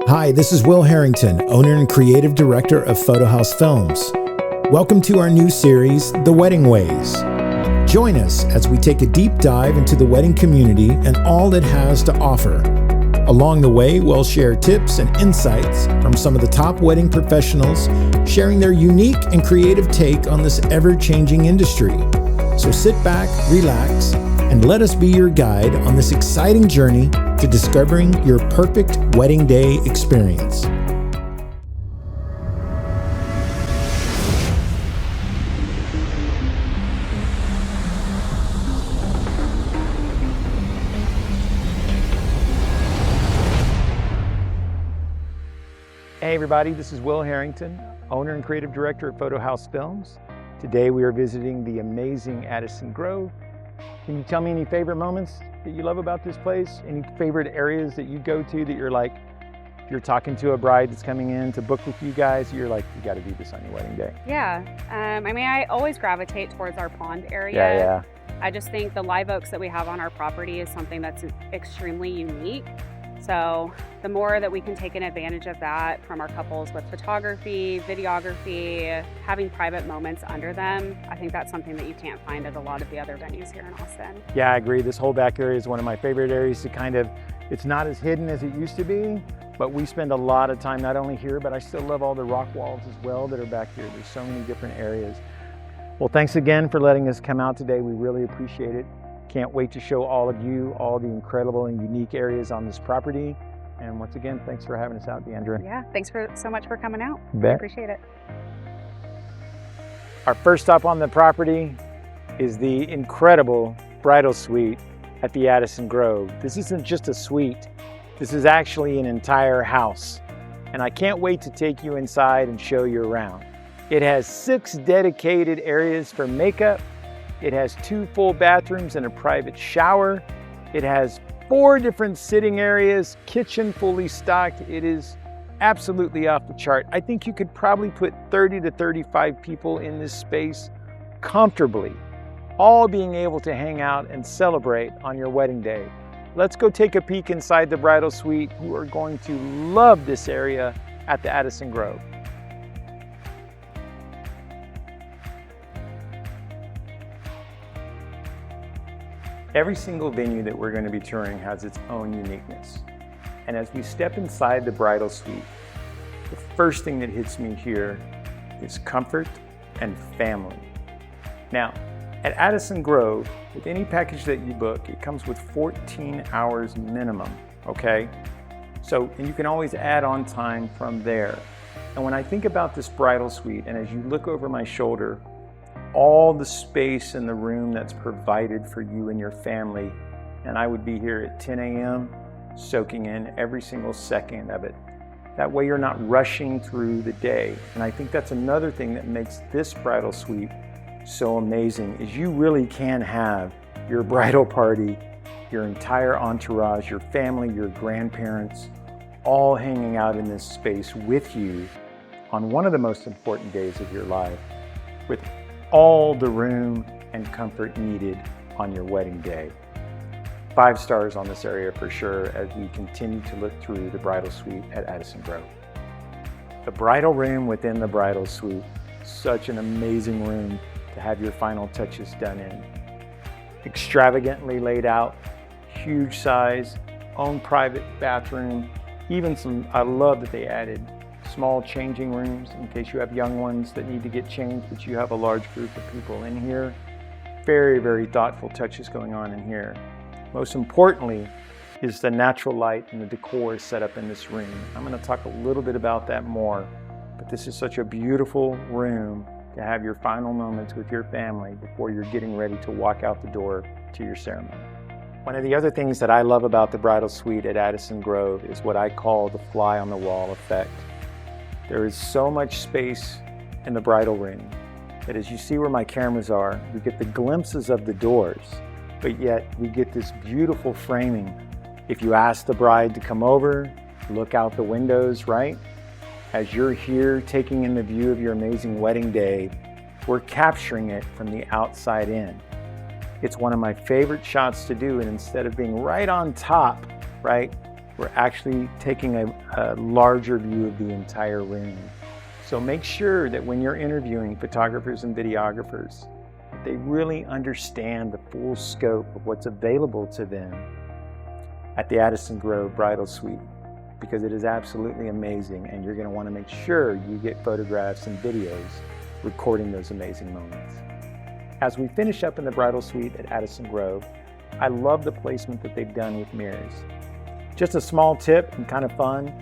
Hi, this is Will Harrington, owner and creative director of Photohouse Films. Welcome to our new series, The Wedding Ways. Join us as we take a deep dive into the wedding community and all it has to offer. Along the way, we'll share tips and insights from some of the top wedding professionals, sharing their unique and creative take on this ever-changing industry. So sit back, relax, and let us be your guide on this exciting journey to discovering your perfect wedding day experience. Hey everybody, this is Will Harrington, owner and creative director at Photohouse Films. Today we are visiting the amazing Addison Grove. Can you tell me any favorite moments that you love about this place? Any favorite areas that you go to that you're like, if you're talking to a bride that's coming in to book with you guys, you're like, you got to do this on your wedding day? Yeah, I always gravitate towards our pond area. Yeah. I just think the live oaks that we have on our property is something that's extremely unique. So the more that we can take an advantage of that from our couples with photography, videography, having private moments under them, I think that's something that you can't find at a lot of the other venues here in Austin. Yeah, I agree. This whole back area is one of my favorite areas to kind of, it's not as hidden as it used to be, but we spend a lot of time not only here, but I still love all the rock walls as well that are back here. There's so many different areas. Well, thanks again for letting us come out today. We really appreciate it. Can't wait to show all of you all the incredible and unique areas on this property. And once again, thanks for having us out, Deandra. Yeah, thanks so much for coming out. Bet. I appreciate it. Our first stop on the property is the incredible bridal suite at the Addison Grove. This isn't just a suite. This is actually an entire house. And I can't wait to take you inside and show you around. It has 6 dedicated areas for makeup. It has 2 full bathrooms and a private shower. It has 4 different sitting areas, kitchen fully stocked. It is absolutely off the chart. I think you could probably put 30 to 35 people in this space comfortably, all being able to hang out and celebrate on your wedding day. Let's go take a peek inside the bridal suite. You are going to love this area at the Addison Grove. Every single venue that we're going to be touring has its own uniqueness. And as we step inside the bridal suite, the first thing that hits me here is comfort and family. Now, at Addison Grove, with any package that you book, it comes with 14 hours minimum, okay? So, and you can always add on time from there. And when I think about this bridal suite, and as you look over my shoulder, all the space in the room that's provided for you and your family, and I would be here at 10 a.m. soaking in every single second of it. That way you're not rushing through the day. And I think that's another thing that makes this bridal suite so amazing, is you really can have your bridal party, your entire entourage, your family, your grandparents, all hanging out in this space with you on one of the most important days of your life, with all the room and comfort needed on your wedding day. 5 stars on this area for sure as we continue to look through the bridal suite at Addison Grove. The bridal room within the bridal suite, such an amazing room to have your final touches done in. Extravagantly laid out, huge size, own private bathroom, even I love that they added small changing rooms in case you have young ones that need to get changed, but you have a large group of people in here. Very, very thoughtful touches going on in here. Most importantly is the natural light and the decor set up in this room. I'm going to talk a little bit about that more, but this is such a beautiful room to have your final moments with your family before you're getting ready to walk out the door to your ceremony. One of the other things that I love about the bridal suite at Addison Grove is what I call the fly on the wall effect. There is so much space in the bridal room that as you see where my cameras are, we get the glimpses of the doors, but yet we get this beautiful framing. If you ask the bride to come over, look out the windows, right? As you're here taking in the view of your amazing wedding day, we're capturing it from the outside in. It's one of my favorite shots to do, and instead of being right on top, right, we're actually taking a larger view of the entire room. So make sure that when you're interviewing photographers and videographers, they really understand the full scope of what's available to them at the Addison Grove Bridal Suite, because it is absolutely amazing, and you're going to want to make sure you get photographs and videos recording those amazing moments. As we finish up in the bridal suite at Addison Grove, I love the placement that they've done with mirrors. Just a small tip and kind of fun,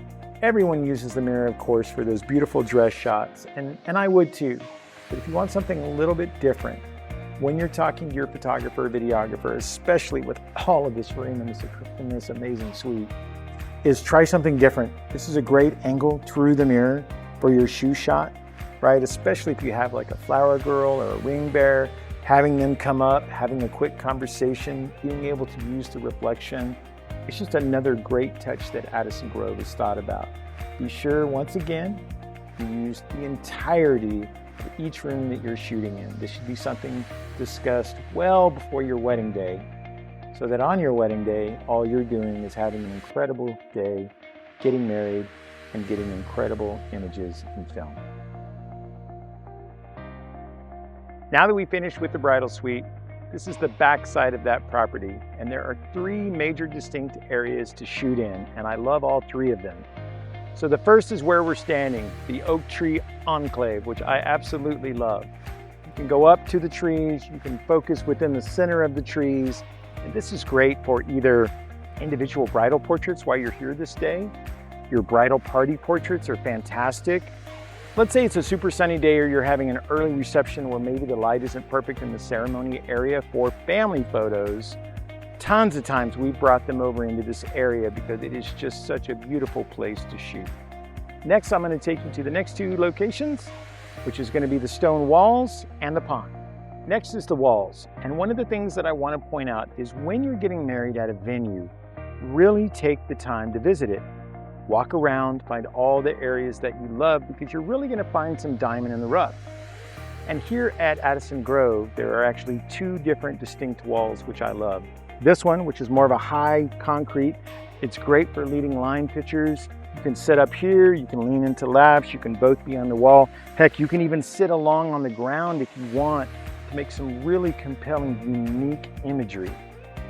everyone uses the mirror, of course, for those beautiful dress shots, and I would too. But if you want something a little bit different, when you're talking to your photographer or videographer, especially with all of this room in this amazing suite, is try something different. This is a great angle through the mirror for your shoe shot, right? Especially if you have like a flower girl or a ring bearer, having them come up, having a quick conversation, being able to use the reflection. It's just another great touch that Addison Grove has thought about. Be sure, once again, you use the entirety of each room that you're shooting in. This should be something discussed well before your wedding day, so that on your wedding day, all you're doing is having an incredible day, getting married, and getting incredible images and film. Now that we finished with the bridal suite, this is the back side of that property, and there are 3 major distinct areas to shoot in, and I love all 3 of them. So the first is where we're standing, the oak tree enclave, which I absolutely love. You can go up to the trees, you can focus within the center of the trees, and this is great for either individual bridal portraits while you're here this day. Your bridal party portraits are fantastic. Let's say it's a super sunny day, or you're having an early reception where maybe the light isn't perfect in the ceremony area for family photos. Tons of times we've brought them over into this area because it is just such a beautiful place to shoot. Next, I'm going to take you to the next 2 locations, which is going to be the stone walls and the pond. Next is the walls, and one of the things that I want to point out is when you're getting married at a venue, really take the time to visit it. Walk around, find all the areas that you love, because you're really going to find some diamond in the rough. And here at Addison Grove, there are actually 2 different distinct walls, which I love. This one, which is more of a high concrete, it's great for leading line pictures. You can sit up here, you can lean into laps, you can both be on the wall. Heck, you can even sit along on the ground if you want to make some really compelling, unique imagery.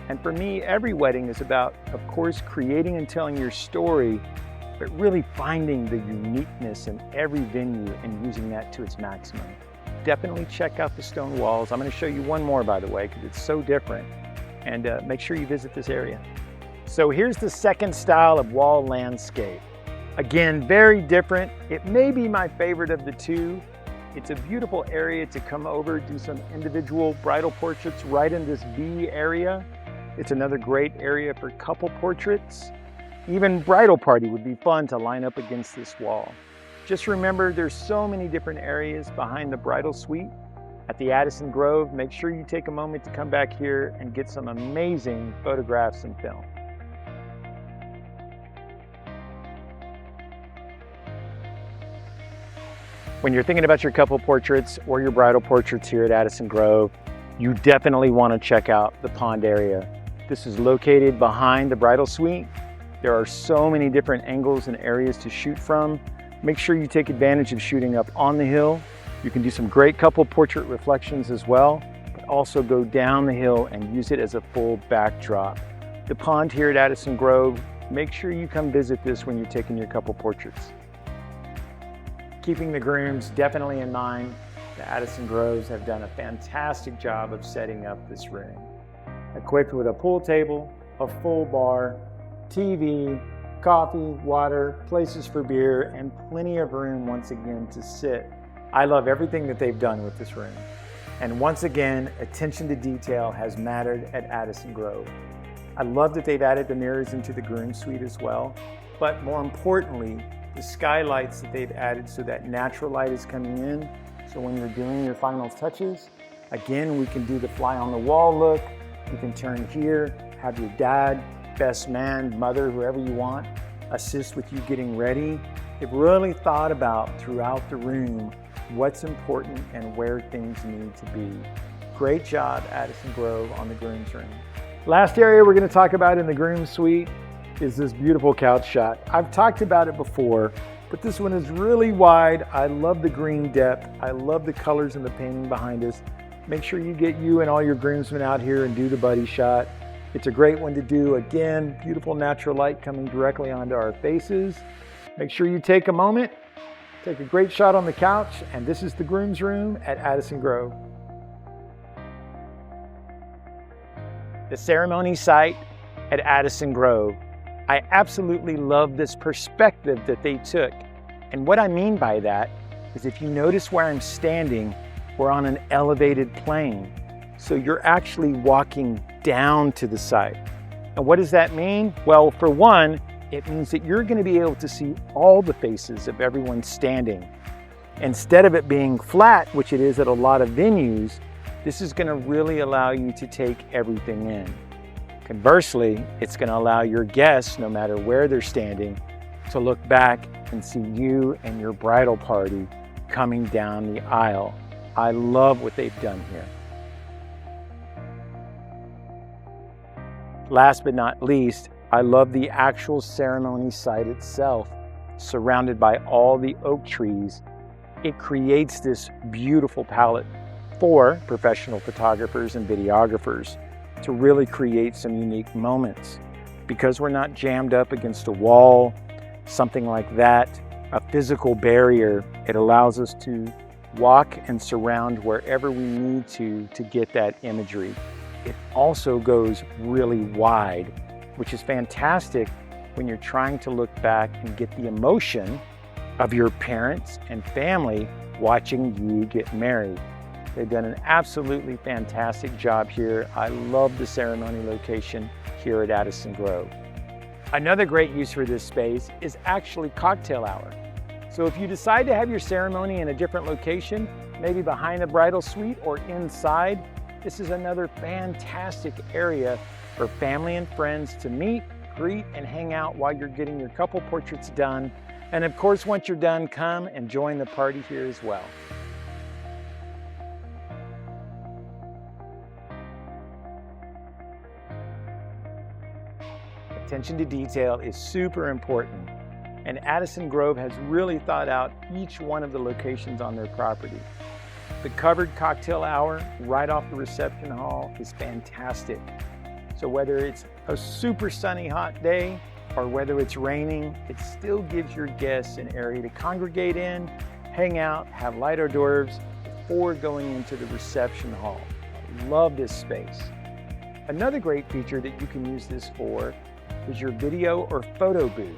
And for me, every wedding is about, of course, creating and telling your story, but really finding the uniqueness in every venue and using that to its maximum. Definitely check out the stone walls. I'm going to show you one more, by the way, because it's so different. And make sure you visit this area. So here's the second style of wall landscape. Again, very different. It may be my favorite of the 2. It's a beautiful area to come over, do some individual bridal portraits right in this V area. It's another great area for couple portraits. Even bridal party would be fun to line up against this wall. Just remember, there's so many different areas behind the bridal suite at the Addison Grove. Make sure you take a moment to come back here and get some amazing photographs and film. When you're thinking about your couple portraits or your bridal portraits here at Addison Grove, you definitely want to check out the pond area. This is located behind the bridal suite. There are so many different angles and areas to shoot from. Make sure you take advantage of shooting up on the hill. You can do some great couple portrait reflections as well, but also go down the hill and use it as a full backdrop. The pond here at Addison Grove, make sure you come visit this when you're taking your couple portraits. Keeping the grooms definitely in mind, the Addison Groves have done a fantastic job of setting up this room. Equipped with a pool table, a full bar, TV, coffee, water, places for beer, and plenty of room once again to sit. I love everything that they've done with this room. And once again, attention to detail has mattered at Addison Grove. I love that they've added the mirrors into the groom suite as well, but more importantly, the skylights that they've added so that natural light is coming in. So when you're doing your final touches, again, we can do the fly on the wall look. You can turn here, have your dad, best man, mother, whoever you want, assist with you getting ready. They've really thought about throughout the room what's important and where things need to be. Great job, Addison Grove, on the groom's room. Last area we're going to talk about in the groom suite is this beautiful couch shot. I've talked about it before, but this one is really wide. I love the green depth. I love the colors and the painting behind us. Make sure you get you and all your groomsmen out here and do the buddy shot. It's a great one to do. Again, beautiful natural light coming directly onto our faces. Make sure you take a moment, take a great shot on the couch, and this is the groom's room at Addison Grove. The ceremony site at Addison Grove. I absolutely love this perspective that they took. And what I mean by that is if you notice where I'm standing, we're on an elevated plane. So you're actually walking down to the site. And what does that mean? Well, for one, it means that you're going to be able to see all the faces of everyone standing. Instead of it being flat, which it is at a lot of venues, this is going to really allow you to take everything in. Conversely, it's going to allow your guests, no matter where they're standing, to look back and see you and your bridal party coming down the aisle. I love what they've done here. Last but not least, I love the actual ceremony site itself, surrounded by all the oak trees. It creates this beautiful palette for professional photographers and videographers to really create some unique moments. Because we're not jammed up against a wall, something like that, a physical barrier, it allows us to walk and surround wherever we need to get that imagery. It also goes really wide, which is fantastic when you're trying to look back and get the emotion of your parents and family watching you get married. They've done an absolutely fantastic job here. I love the ceremony location here at Addison Grove. Another great use for this space is actually cocktail hour. So if you decide to have your ceremony in a different location, maybe behind the bridal suite or inside, this is another fantastic area for family and friends to meet, greet, and hang out while you're getting your couple portraits done. And of course, once you're done, come and join the party here as well. Attention to detail is super important, and Addison Grove has really thought out each one of the locations on their property. The covered cocktail hour right off the reception hall is fantastic. So whether it's a super sunny hot day or whether it's raining, it still gives your guests an area to congregate in, hang out, have light hors d'oeuvres before going into the reception hall. I love this space. Another great feature that you can use this for is your video or photo booth.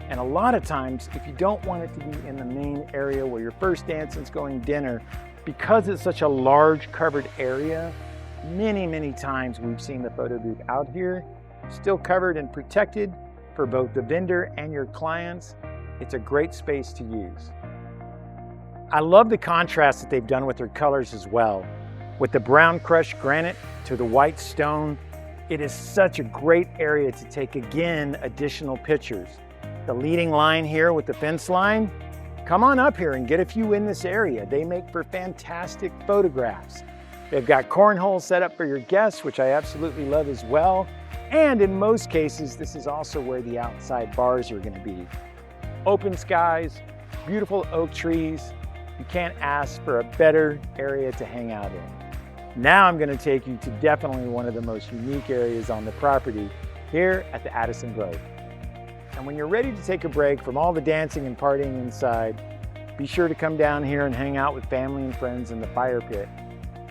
And a lot of times, if you don't want it to be in the main area where your first dance is going dinner, because it's such a large covered area, many times we've seen the photo booth out here, still covered and protected for both the vendor and your clients. It's a great space to use. I love the contrast that they've done with their colors as well. With the brown crushed granite to the white stone, it is such a great area to take, again, additional pictures. The leading line here with the fence line, come on up here and get a few in this area. They make for fantastic photographs. They've got cornholes set up for your guests, which I absolutely love as well. And in most cases, this is also where the outside bars are gonna be. Open skies, beautiful oak trees. You can't ask for a better area to hang out in. Now I'm going to take you to definitely one of the most unique areas on the property here at the Addison Grove. And when you're ready to take a break from all the dancing and partying inside, be sure to come down here and hang out with family and friends in the fire pit.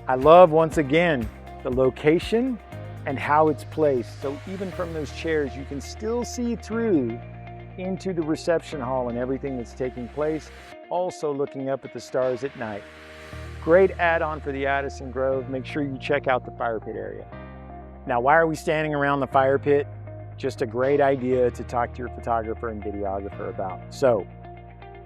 I love, once again, the location and how it's placed. So even from those chairs, you can still see through into the reception hall and everything that's taking place, also looking up at the stars at night. Great add-on for the Addison Grove. Make sure you check out the fire pit area. Now, why are we standing around the fire pit? Just a great idea to talk to your photographer and videographer about. So,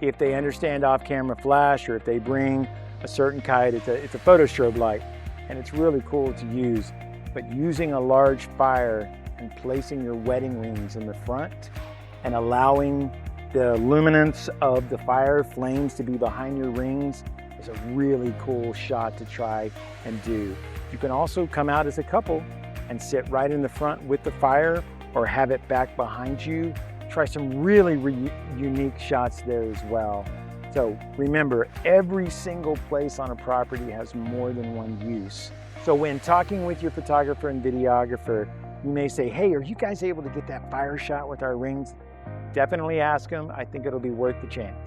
if they understand off-camera flash, or if they bring a certain kind, it's a photo strobe light, and it's really cool to use. But using a large fire and placing your wedding rings in the front and allowing the luminance of the fire flames to be behind your rings is a really cool shot to try and do. You can also come out as a couple and sit right in the front with the fire, or have it back behind you, try some really unique shots there as well. So remember, every single place on a property has more than one use. So when talking with your photographer and videographer, you may say, hey, are you guys able to get that fire shot with our rings? Definitely ask them. I think it'll be worth the chance.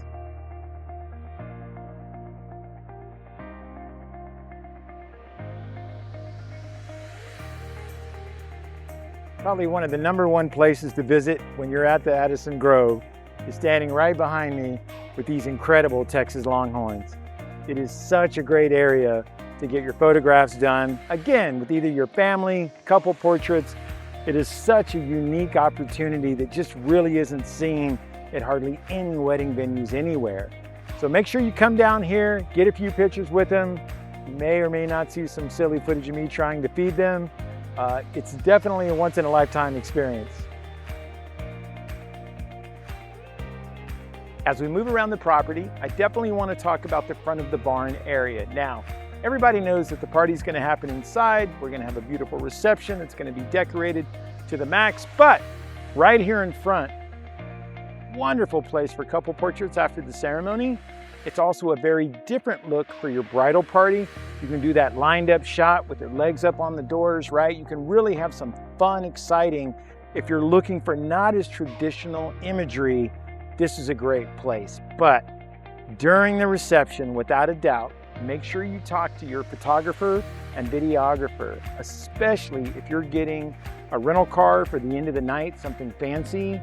Probably one of the #1 places to visit when you're at the Addison Grove is standing right behind me with these incredible Texas longhorns. It is such a great area to get your photographs done. Again, with either your family, couple portraits. It is such a unique opportunity that just really isn't seen at hardly any wedding venues anywhere. So make sure you come down here, get a few pictures with them. You may or may not see some silly footage of me trying to feed them. It's definitely a once-in-a-lifetime experience. As we move around the property, I definitely want to talk about the front of the barn area. Now, everybody knows that the party's going to happen inside. We're going to have a beautiful reception. It's going to be decorated to the max, but right here in front, wonderful place for couple portraits after the ceremony. It's also a very different look for your bridal party. You can do that lined up shot with their legs up on the doors, right? You can really have some fun, exciting. If you're looking for not as traditional imagery, this is a great place. But during the reception, without a doubt, make sure you talk to your photographer and videographer, especially if you're getting a rental car for the end of the night, something fancy.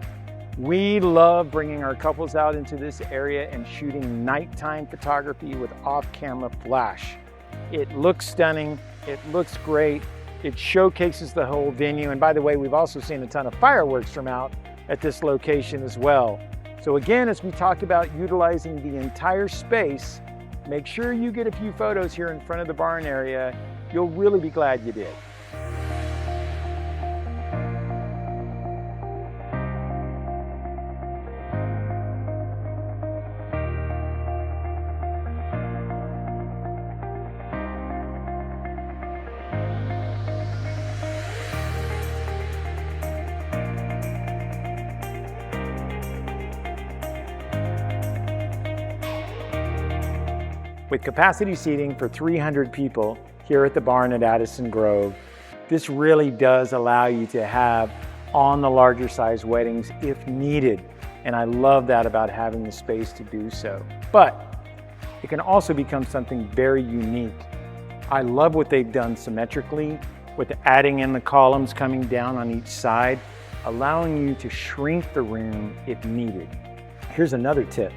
We love bringing our couples out into this area and shooting nighttime photography with off-camera flash. It looks stunning, it looks great, it showcases the whole venue. And by the way, we've also seen a ton of fireworks from out at this location as well. So again, as we talked about utilizing the entire space, make sure you get a few photos here in front of the barn area. You'll really be glad you did. With capacity seating for 300 people here at the barn at Addison Grove, this really does allow you to have on the larger size weddings if needed. And I love that about having the space to do so. But it can also become something very unique. I love what they've done symmetrically with adding in the columns coming down on each side, allowing you to shrink the room if needed. Here's another tip.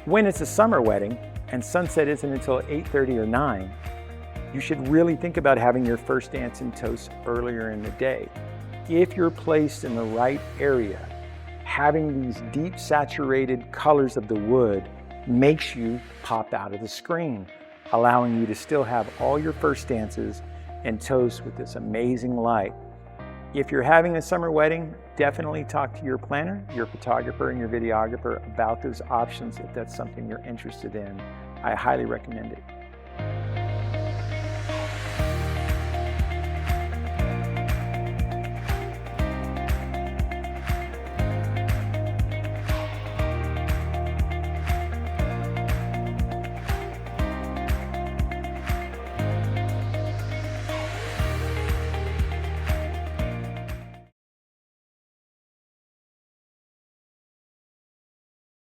When it's a summer wedding, and sunset isn't until 8:30 or 9, you should really think about having your first dance and toast earlier in the day. If you're placed in the right area, having these deep saturated colors of the wood makes you pop out of the screen, allowing you to still have all your first dances and toasts with this amazing light. If you're having a summer wedding, definitely talk to your planner, your photographer, and your videographer about those options if that's something you're interested in. I highly recommend it.